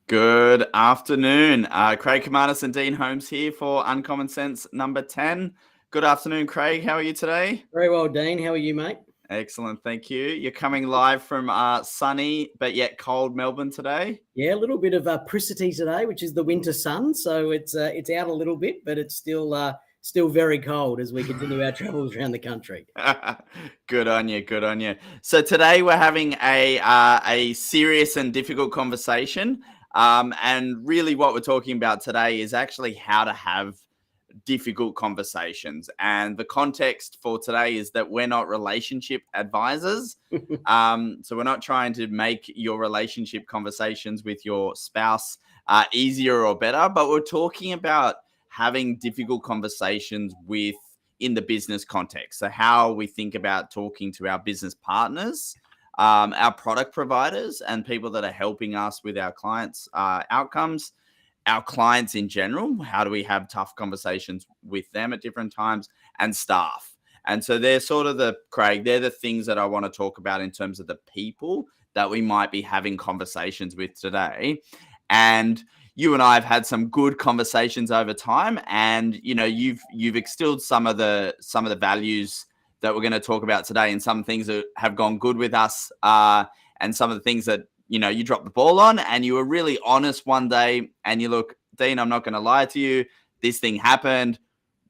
Good afternoon. Craig Kamanis and Dean Holmes here for UncommonCents number 10. Good afternoon, Craig. How are you today? Very well, Dean. How are you, mate? Excellent. Thank you. You're coming live from sunny but yet cold Melbourne today. Yeah, a little bit of pricity today, which is the winter sun. So it's out a little bit, but it's still very cold as we continue our travels around the country. Good on you. Good on you. So today we're having a serious and difficult conversation. And really what we're talking about today is actually how to have difficult conversations. And the context for today is that we're not relationship advisors. So we're not trying to make your relationship conversations with your spouse easier or better, but we're talking about having difficult conversations in the business context. So how we think about talking to our business partners, our product providers, and people that are helping us with our clients' outcomes, our clients in general. How do we have tough conversations with them at different times, and staff? And so they're sort of they're the things that I want to talk about in terms of the people that we might be having conversations with today. And you and I have had some good conversations over time, and you've instilled some of the values that we're going to talk about today, and some things that have gone good with us, and some of the things that you dropped the ball on, and you were really honest one day, and you look, Dean, I'm not going to lie to you. This thing happened.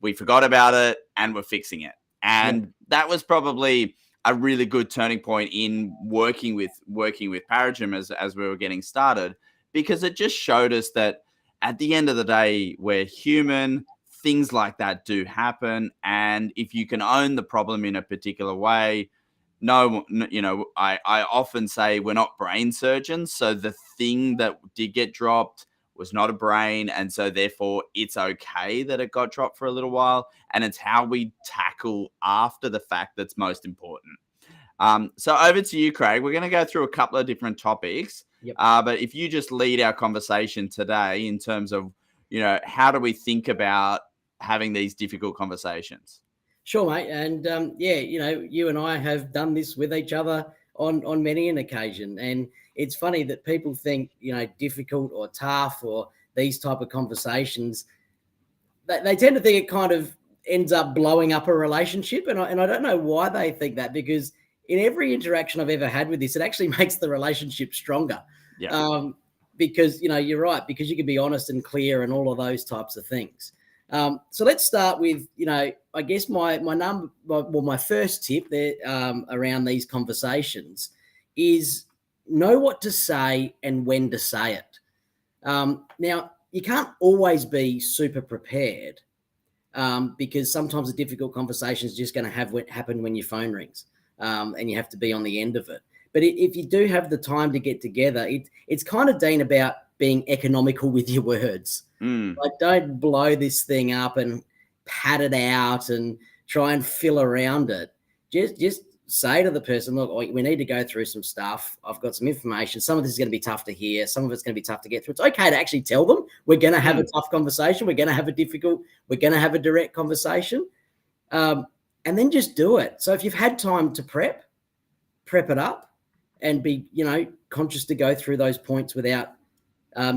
We forgot about it, and we're fixing it. And that was probably a really good turning point in working with Paragym as we were getting started, because it just showed us that at the end of the day, we're human. Things like that do happen. And if you can own the problem in a particular way, I often say we're not brain surgeons. So the thing that did get dropped was not a brain. And so therefore it's okay that it got dropped for a little while. And it's how we tackle after the fact that's most important. So over to you, Craig. We're going to go through a couple of different topics. Yep. But if you just lead our conversation today in terms of, how do we think about having these difficult conversations? Sure, mate. And you and I have done this with each other on many an occasion. And it's funny that people think, difficult or tough or these type of conversations, they tend to think it kind of ends up blowing up a relationship. And I don't know why they think that, because in every interaction I've ever had with this, it actually makes the relationship stronger. Yeah. Because, you're right, because you can be honest and clear and all of those types of things. So let's start with, I guess my first tip there around these conversations is know what to say and when to say it. Now, you can't always be super prepared because sometimes a difficult conversation is just going to happen when your phone rings and you have to be on the end of it. But if you do have the time to get together, it's kind of, Dean, about being economical with your words. Like, don't blow this thing up and pad it out and try and fill around it. Just say to the person, look, we need to go through some stuff. I've got some information. Some of this is going to be tough to hear. Some of it's going to be tough to get through. It's okay to actually tell them we're going to have a tough conversation. We're going to have a direct conversation. And then just do it. So if you've had time to prep it up and be, conscious to go through those points without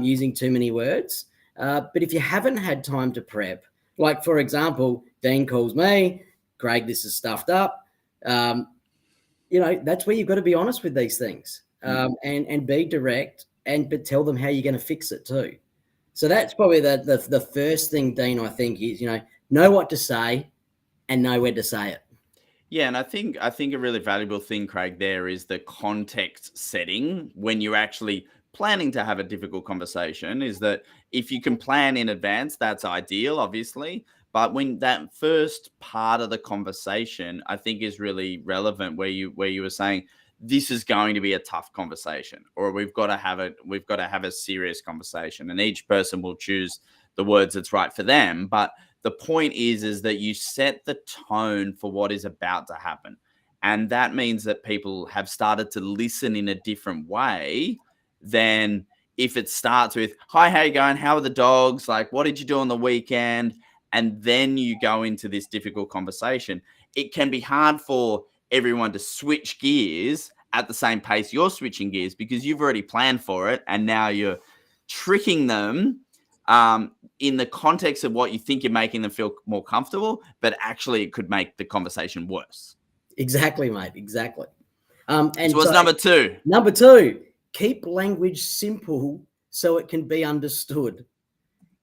using too many words. But if you haven't had time to prep, like, for example, Dean calls me, Craig, this is stuffed up. That's where you've got to be honest with these things and be direct but tell them how you're going to fix it too. So that's probably the first thing, Dean, I think is, know what to say and know when to say it. Yeah, and I think a really valuable thing, Craig, there is the context setting when you're actually planning to have a difficult conversation. Is that if you can plan in advance, that's ideal, obviously. But when that first part of the conversation, I think, is really relevant, where you were saying this is going to be a tough conversation, or we've got to have a serious conversation, and each person will choose the words that's right for them. But the point is that you set the tone for what is about to happen. And that means that people have started to listen in a different way than if it starts with, hi, how you going? How are the dogs? Like, what did you do on the weekend? And then you go into this difficult conversation. It can be hard for everyone to switch gears at the same pace you're switching gears, because you've already planned for it. And now you're tricking them in the context of what you think you're making them feel more comfortable, but actually it could make the conversation worse. Exactly, mate. Exactly. And so what's number two? Number two, keep language simple so it can be understood.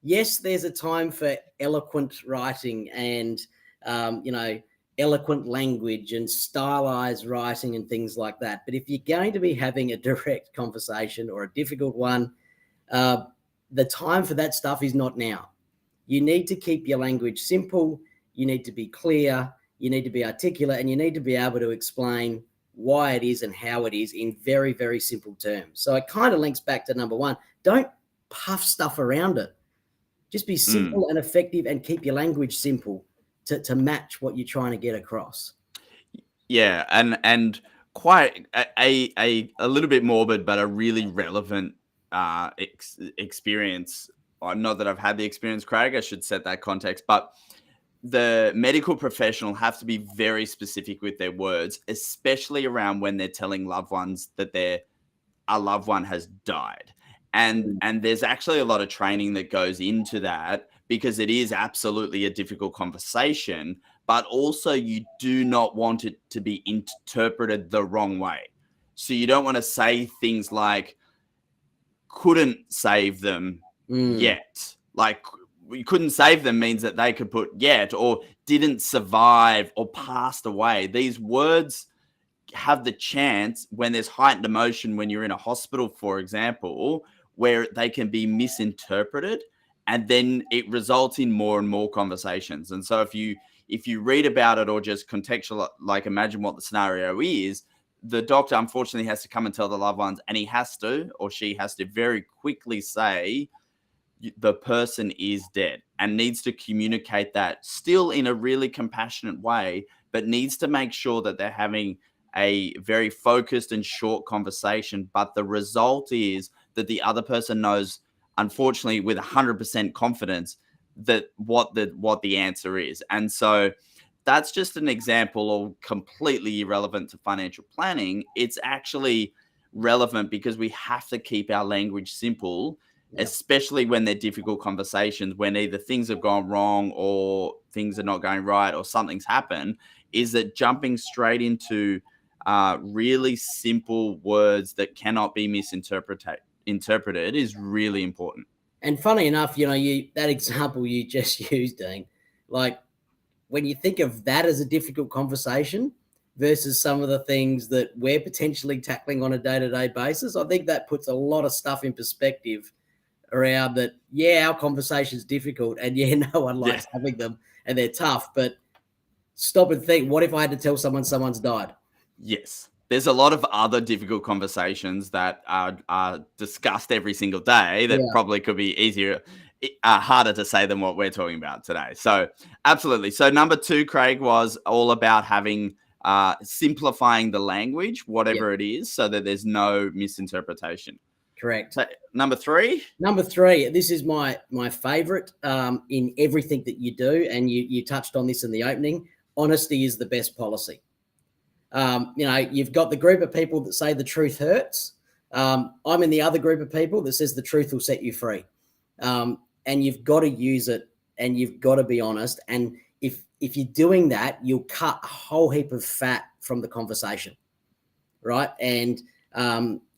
Yes, there's a time for eloquent writing and, eloquent language and stylized writing and things like that. But if you're going to be having a direct conversation or a difficult one, the time for that stuff is not now. You need to keep your language simple. You need to be clear. You need to be articulate, and you need to be able to explain why it is and how it is in very, very simple terms. So it kind of links back to number one. Don't puff stuff around it. Just be simple and effective, and keep your language simple to match what you're trying to get across. Yeah, and quite a little bit morbid, but a really relevant experience. Not that I've had the experience, Craig. I should set that context, but the medical professional have to be very specific with their words, especially around when they're telling loved ones that a loved one has died. And there's actually a lot of training that goes into that, because it is absolutely a difficult conversation, but also you do not want it to be interpreted the wrong way. So you don't want to say things like couldn't save them yet. Like, we couldn't save them means that they could put yet, or didn't survive, or passed away. These words have the chance, when there's heightened emotion, when you're in a hospital, for example, where they can be misinterpreted, and then it results in more and more conversations. And so if you read about it, or just contextual, like imagine what the scenario is, the doctor unfortunately has to come and tell the loved ones, and he has to, or she has to, very quickly say the person is dead, and needs to communicate that still in a really compassionate way, but needs to make sure that they're having a very focused and short conversation. But the result is that the other person knows, unfortunately, with 100% confidence, that what the answer is. And so that's just an example of completely irrelevant to financial planning. It's actually relevant because we have to keep our language simple, especially when they're difficult conversations, when either things have gone wrong or things are not going right or something's happened. Is that jumping straight into really simple words that cannot be misinterpreted is really important. And funny enough, that example you just used, Dean, like, when you think of that as a difficult conversation versus some of the things that we're potentially tackling on a day-to-day basis, I think that puts a lot of stuff in perspective around that. Yeah, our conversation's difficult, and no one likes having them, and they're tough, but stop and think, what if I had to tell someone's died? Yes. There's a lot of other difficult conversations that are discussed every single day that probably could be easier, harder to say than what we're talking about today. So absolutely. So number two, Craig, was all about having simplifying the language, whatever it is, so that there's no misinterpretation. Correct. So, number three, this is my favorite in everything that you do, and you touched on this in the opening. Honesty is the best policy. You've got the group of people that say the truth hurts. I'm in the other group of people that says the truth will set you free. And you've got to use it, and you've got to be honest. And if you're doing that, you'll cut a whole heap of fat from the conversation, right? And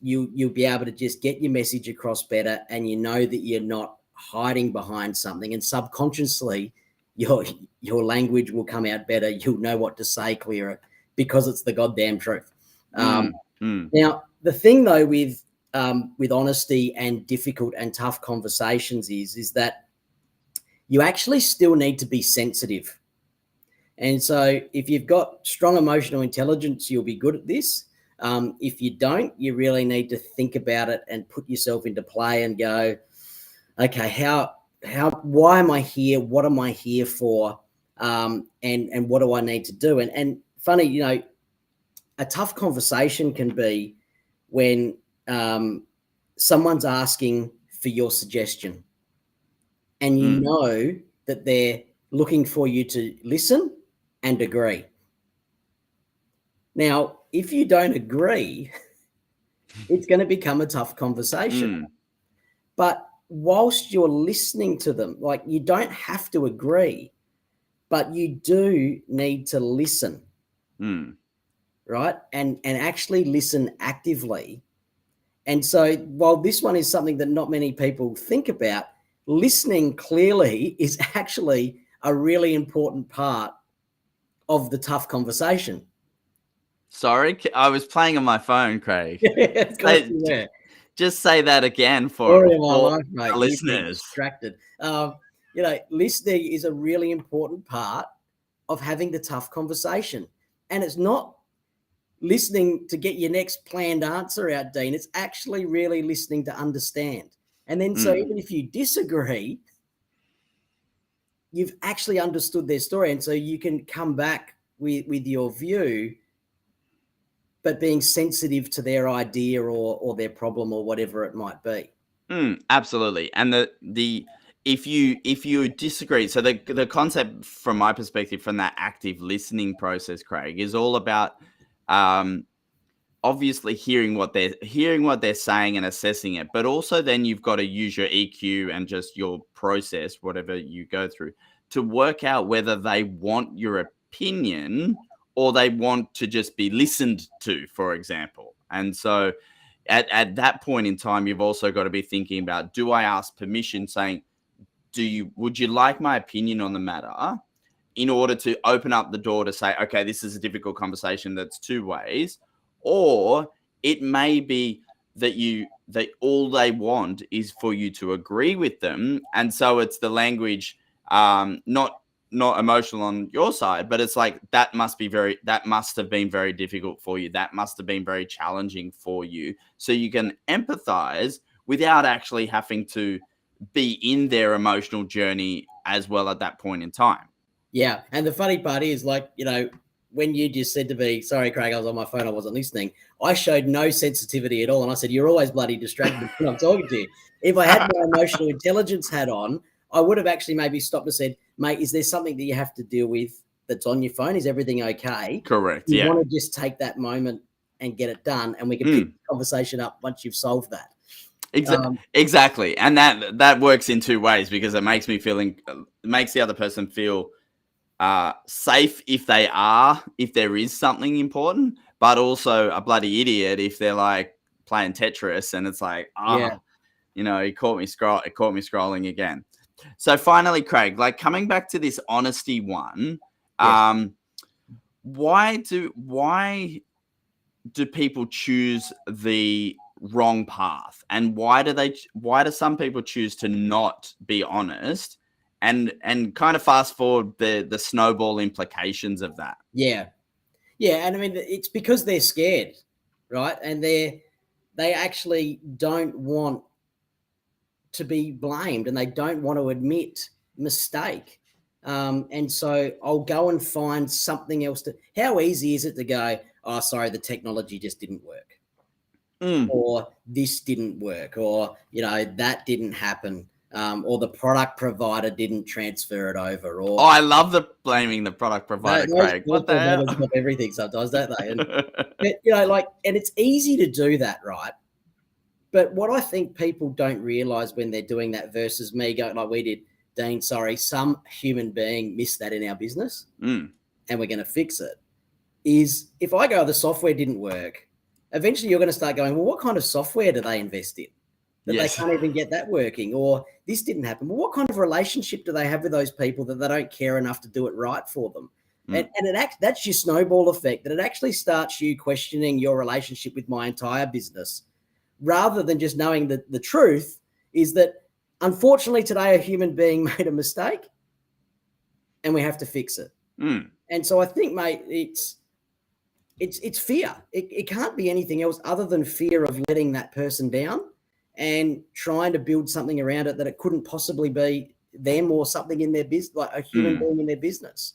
you'll be able to just get your message across better, and you know that you're not hiding behind something, and subconsciously your language will come out better. You'll know what to say clearer, because it's the goddamn truth. Now, the thing though with honesty and difficult and tough conversations is that you actually still need to be sensitive. And so if you've got strong emotional intelligence, you'll be good at this. If you don't, you really need to think about it and put yourself into play and go, okay, why am I here? What am I here for? And what do I need to do? And funny, a tough conversation can be when someone's asking for your suggestion, and you know that they're looking for you to listen and agree. Now, if you don't agree, it's going to become a tough conversation. But whilst you're listening to them, like, you don't have to agree, but you do need to listen, right? And actually listen actively. And so while this one is something that not many people think about, listening clearly is actually a really important part of the tough conversation. Sorry, I was playing on my phone, Craig. Of course you were. Just say that again for Story of my life, mate. the listeners. Distracted. Listening is a really important part of having the tough conversation. And it's not listening to get your next planned answer out, Dean. It's actually really listening to understand. And then, so even if you disagree, you've actually understood their story. And so you can come back with your view, but being sensitive to their idea or their problem or whatever it might be. Absolutely. And if you disagree, so the concept from my perspective, from that active listening process, Craig, is all about obviously hearing what they're saying and assessing it, but also then you've got to use your EQ and just your process, whatever you go through, to work out whether they want your opinion or they want to just be listened to, for example. And so at that point in time, you've also got to be thinking about, do I ask permission, saying, would you like my opinion on the matter, in order to open up the door to say, okay, this is a difficult conversation that's two ways, or it may be that all they want is for you to agree with them, and so it's the language, not emotional on your side, but it's like that must have been very difficult for you. That must have been very challenging for you. So you can empathize without actually having to be in their emotional journey as well at that point in time. Yeah. And the funny part is, like, when you just said to me, sorry, Craig, I was on my phone, I wasn't listening, I showed no sensitivity at all. And I said, you're always bloody distracted when I'm talking to you. If I had my emotional intelligence hat on, I would have actually maybe stopped and said, mate, is there something that you have to deal with that's on your phone? Is everything okay? Correct. You want to just take that moment and get it done, and we can pick the conversation up once you've solved that. Exactly. And that works in two ways, because it makes makes the other person feel safe if there is something important, but also a bloody idiot if they're like playing Tetris and it's like, it caught me scrolling again. So finally, Craig, like, coming back to this honesty one, why do people choose the wrong path, and why do some people choose to not be honest, and kind of fast forward the snowball implications of that? And I mean, it's because they're scared, right? And they actually don't want to be blamed, and they don't want to admit mistake. And so I'll go and find something else how easy is it to go, oh, sorry, the technology just didn't work. Or this didn't work, or, that didn't happen. Or the product provider didn't transfer it over. Or I love blaming the product provider, Craig. What the hell? Everything sometimes, don't they? And, and it's easy to do that, right? But what I think people don't realize when they're doing that, versus me going like we did, Dean, sorry, some human being missed that in our business and we're going to fix it, is if I go, the software didn't work, eventually you're going to start going, well, what kind of software do they invest in that they can't even get that working? Or this didn't happen. Well, what kind of relationship do they have with those people that they don't care enough to do it right for them? And that's your snowball effect, that it actually starts you questioning your relationship with my entire business, rather than just knowing that the truth is that, unfortunately, today a human being made a mistake and we have to fix it. And so I think, mate, it's fear. It can't be anything else other than fear of letting that person down and trying to build something around it that it couldn't possibly be them or something in their business, like a human being in their business.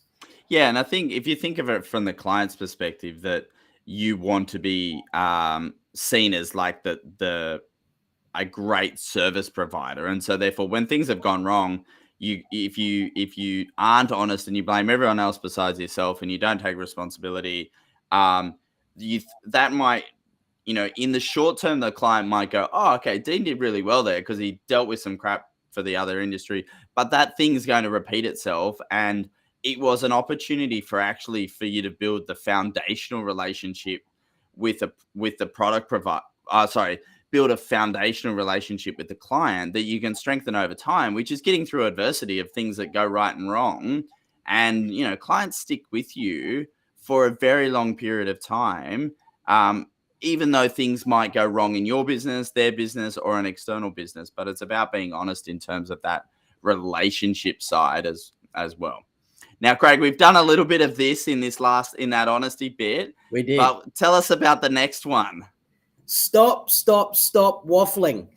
Yeah, and I think if you think of it from the client's perspective, that you want to be seen as like a great service provider, and so therefore, when things have gone wrong, if you aren't honest and you blame everyone else besides yourself and you don't take responsibility, that might in the short term, the client might go, oh, okay, Dean did really well there because he dealt with some crap for the other industry, but that thing's going to repeat itself. And it was an opportunity for you to build the foundational relationship with the product provider. Build a foundational relationship with the client that you can strengthen over time, which is getting through adversity of things that go right and wrong. And, clients stick with you for a very long period of time, even though things might go wrong in your business, their business, or an external business. But it's about being honest in terms of that relationship side as well. Now, Craig, we've done a little bit of this in that honesty bit. We did. But tell us about the next one. Stop waffling.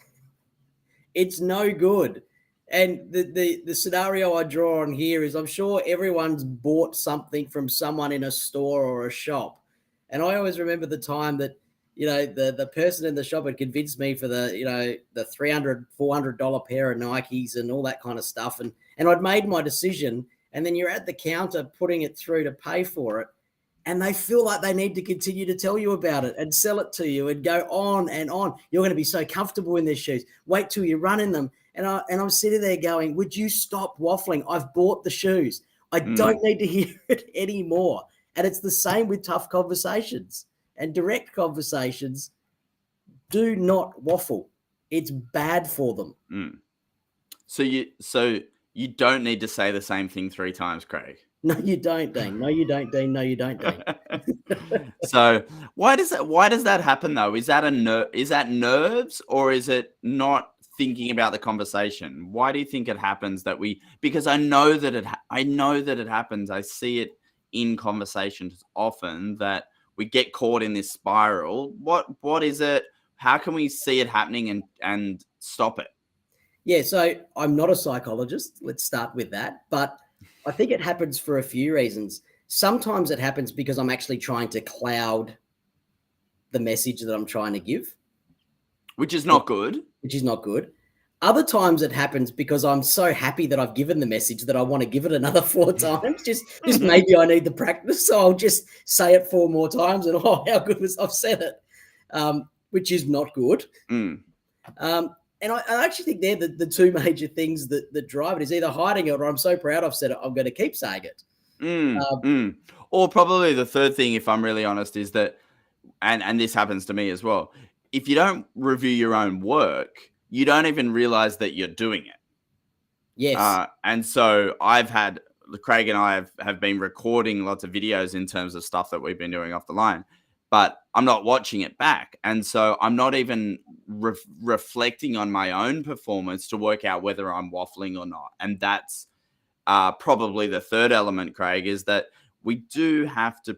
It's no good. And the scenario I draw on here is, I'm sure everyone's bought something from someone in a store or a shop. And I always remember the time that, the person in the shop had convinced me for the $300, $400 pair of Nikes and all that kind of stuff. And I'd made my decision, and then you're at the counter putting it through to pay for it. And they feel like they need to continue to tell you about it and sell it to you and go on and on. You're going to be so comfortable in their shoes. Wait till you run in them. And I'm sitting there going, would you stop waffling? I've bought the shoes. I don't need to hear it anymore. And it's the same with tough conversations and direct conversations. Do not waffle. It's bad for them. So you don't need to say the same thing 3 times, Craig. No, you don't, Dean. No, you don't, Dean. No, you don't, Dean. So why does that happen though? Is that nerves, or is it not thinking about the conversation? Why do you think it happens because I know that it happens. I see it in conversations often that we get caught in this spiral. What is it? How can we see it happening and stop it? Yeah, so I'm not a psychologist. Let's start with that. But I think it happens for a few reasons. Sometimes it happens because I'm actually trying to cloud the message that I'm trying to give. Which is not good. Other times it happens because I'm so happy that I've given the message that I want to give it another 4 times. Just maybe I need the practice. So I'll just say it 4 more times and, how good was I've said it, which is not good. And I actually think they're the 2 major things that drive it, is either hiding it or I'm so proud I've said it, I'm going to keep saying it. Or probably the third thing, if I'm really honest, is that, and this happens to me as well, if you don't review your own work, you don't even realize that you're doing it. Yes. And so Craig and I have been recording lots of videos in terms of stuff that we've been doing off the line, but I'm not watching it back. And so I'm not even reflecting on my own performance to work out whether I'm waffling or not. And that's probably the third element, Craig, is that we do have to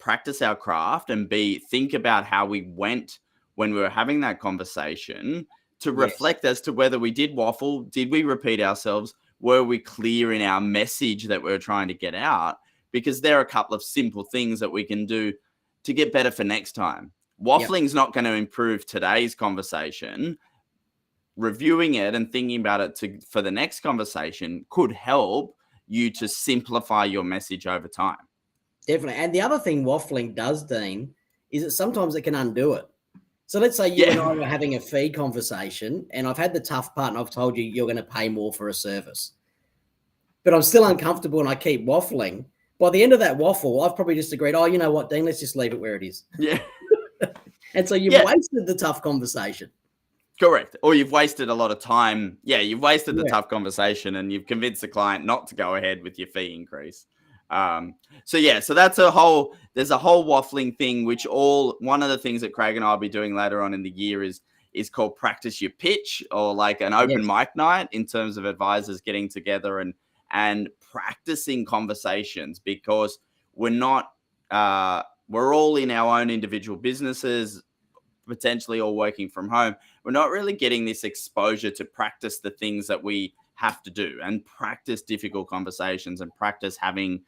practice our craft and think about how we went when we were having that conversation to reflect as to whether we did waffle, did we repeat ourselves, were we clear in our message that we were trying to get out? Because there are a couple of simple things that we can do to get better for next time. Waffling's not going to improve today's conversation. Reviewing it and thinking about it for the next conversation could help you to simplify your message over time. Definitely. And the other thing waffling does, Dean, is that sometimes it can undo it. So let's say you and I were having a fee conversation and I've had the tough part and I've told you you're going to pay more for a service. But I'm still uncomfortable and I keep waffling. By the end of that waffle, I've probably just agreed, you know what, Dean, let's just leave it where it is. Yeah. And so you've wasted the tough conversation. Correct. Or you've wasted a lot of time. Yeah, you've wasted the tough conversation and you've convinced the client not to go ahead with your fee increase. So that's there's a whole waffling thing, which one of the things that Craig and I'll be doing later on in the year is called practice your pitch, or like an open mic night, in terms of advisors getting together and practicing conversations, because we're all in our own individual businesses, potentially all working from home. We're not really getting this exposure to practice the things that we have to do and practice difficult conversations and practice having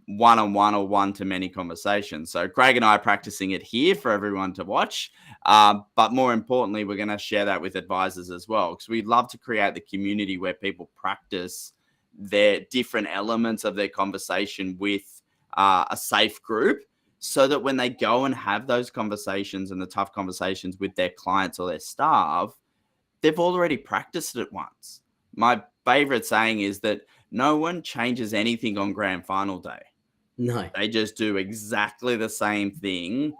one-on-one or one-to-many conversations. So Craig and I are practicing it here for everyone to watch. But more importantly, we're going to share that with advisors as well, because we'd love to create the community where people practice their different elements of their conversation with a safe group, so that when they go and have those conversations and the tough conversations with their clients or their staff, they've already practiced it once. My favorite saying is that no one changes anything on grand final day. No. They just do exactly the same thing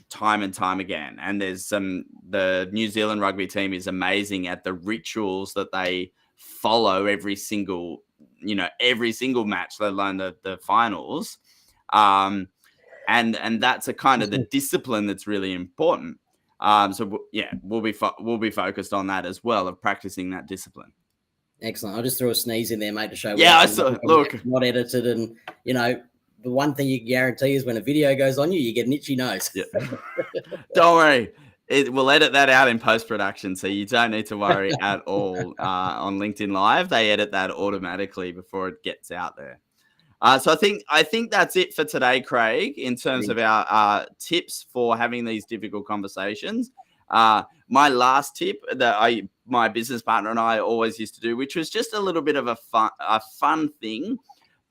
time and time again. And the New Zealand rugby team is amazing at the rituals that they follow every single match, let alone the finals. And that's a kind of the discipline that's really important. We'll be focused on that as well, of practicing that discipline. Excellent. I'll just throw a sneeze in there, mate, to show. Yeah, I saw. Look, not edited, and the one thing you can guarantee is when a video goes on you get an itchy nose. Yeah. Don't worry. We'll edit that out in post-production, so you don't need to worry at all. On LinkedIn Live, they edit that automatically before it gets out there. So I think that's it for today, Craig, in terms of our tips for having these difficult conversations. My last tip that my business partner and I always used to do, which was just a little bit of a fun thing,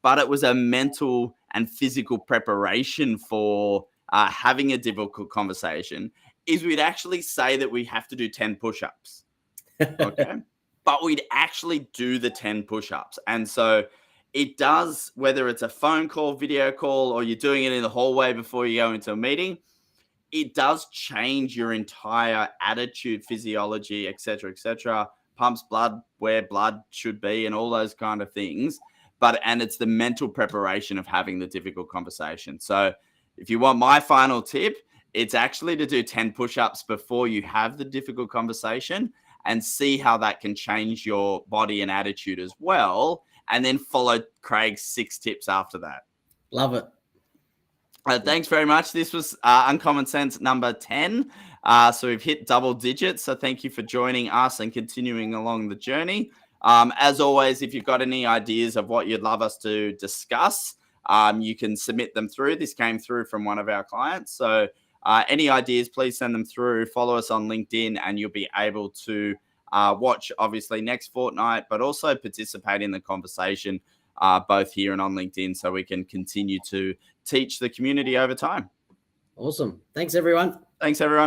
but it was a mental and physical preparation for having a difficult conversation, is we'd actually say that we have to do 10 push-ups. Okay. But we'd actually do the 10 push-ups. And so it does, whether it's a phone call, video call, or you're doing it in the hallway before you go into a meeting, it does change your entire attitude, physiology, et cetera, pumps blood where blood should be and all those kind of things. And it's the mental preparation of having the difficult conversation. So if you want my final tip, it's actually to do 10 push-ups before you have the difficult conversation and see how that can change your body and attitude as well. And then follow Craig's 6 tips after that. Love it. Thanks very much. This was Uncommon Sense number 10. So we've hit double digits. So thank you for joining us and continuing along the journey. As always, if you've got any ideas of what you'd love us to discuss, you can submit them through. This came through from one of our clients. So any ideas, please send them through. Follow us on LinkedIn and you'll be able to watch, obviously, next fortnight, but also participate in the conversation both here and on LinkedIn so we can continue to teach the community over time. Awesome. Thanks, everyone. Thanks, everyone.